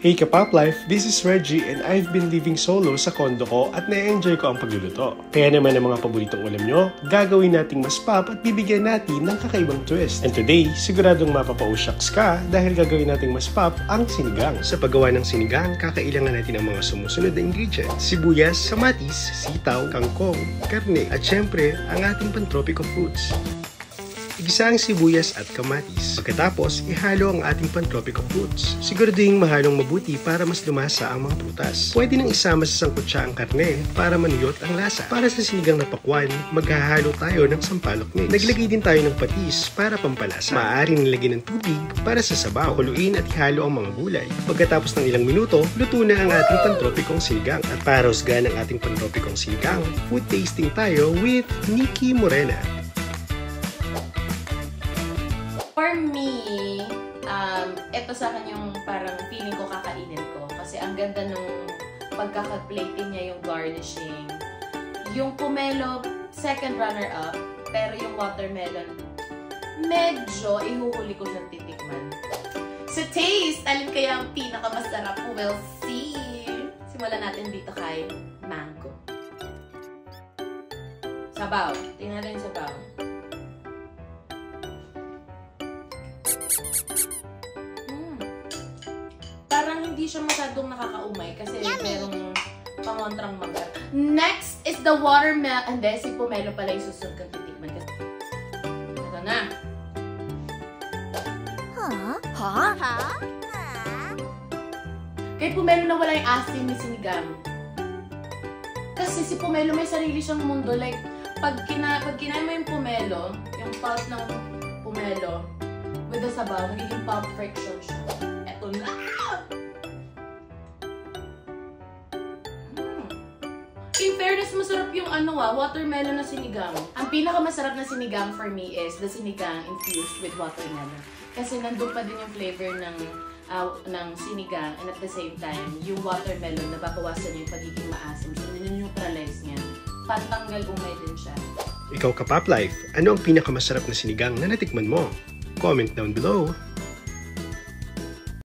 Hey Kapop Life, this is Reggie and I've been living solo sa condo ko at na-enjoy ko ang pagluluto. Kaya naman ang mga paboritong ulam nyo, gagawin nating mas pop at bibigyan natin ng kakaibang twist. And today, siguradong mapapausyaks ka dahil gagawin nating mas pop ang sinigang. Sa paggawa ng sinigang, kakailangan natin ang mga sumusunod na ingredients: sibuyas, kamatis, sitaw, kangkong, karne, at syempre, ang ating pantropiko fruits. Igisa ang sibuyas at kamatis. Pagkatapos, ihalo ang ating pantropiko fruits. Siguraduhin mahalong mabuti para mas lumasa ang mga prutas. Pwede nang isama sa sangkutsa ang karne para manuyot ang lasa. Para sa sinigang na pakwan, maghahalo tayo ng sampalok mix. Naglagay din tayo ng patis para pampalasa. Maaari nilagyan ng tubig para sa sabaw. Pakuluin at ihalo ang mga gulay. Pagkatapos ng ilang minuto, luto na ang ating pantropikong sinigang. At para husgahan ang ating pantropikong sinigang, food tasting tayo with Nikki Morena. For me, ito sa akin yung parang feeling ko kakainin ko. Kasi ang ganda nung pagkaka-plating niya, yung garnishing. Yung pomelo, second runner-up. Pero yung watermelon, medyo ihuhuli ko siyang titikman. Sa taste, alin kaya ang pinakamasarap? We'll see! Simulan natin dito kay mango. Sabaw. Tingnan natin yung sabaw. Parang hindi siya masyadong nakakaumay kasi merong pangontrang magat. Next is the watermelon. Hindi, si pomelo pala yung susunod kang titikman. Ito na. Kay pomelo na wala yung asin ni sinigang. Kasi si pomelo may sarili siyang mundo. Like, pag kinain mo yung pomelo, yung pulp ng pomelo, with the sabaw, magiging pulp friction siya. Eto na! In fairness, masarap yung watermelon na sinigang. Ang pinakamasarap na sinigang for me is the sinigang infused with watermelon. Kasi nandun pa din yung flavor ng sinigang, and at the same time, yung watermelon, nababawasan yung pagiging maasim. So, nini-neutralize niya. Pantanggal umay din siya. Ikaw Kapop Life, ano ang pinakamasarap na sinigang na natikman mo? Comment down below.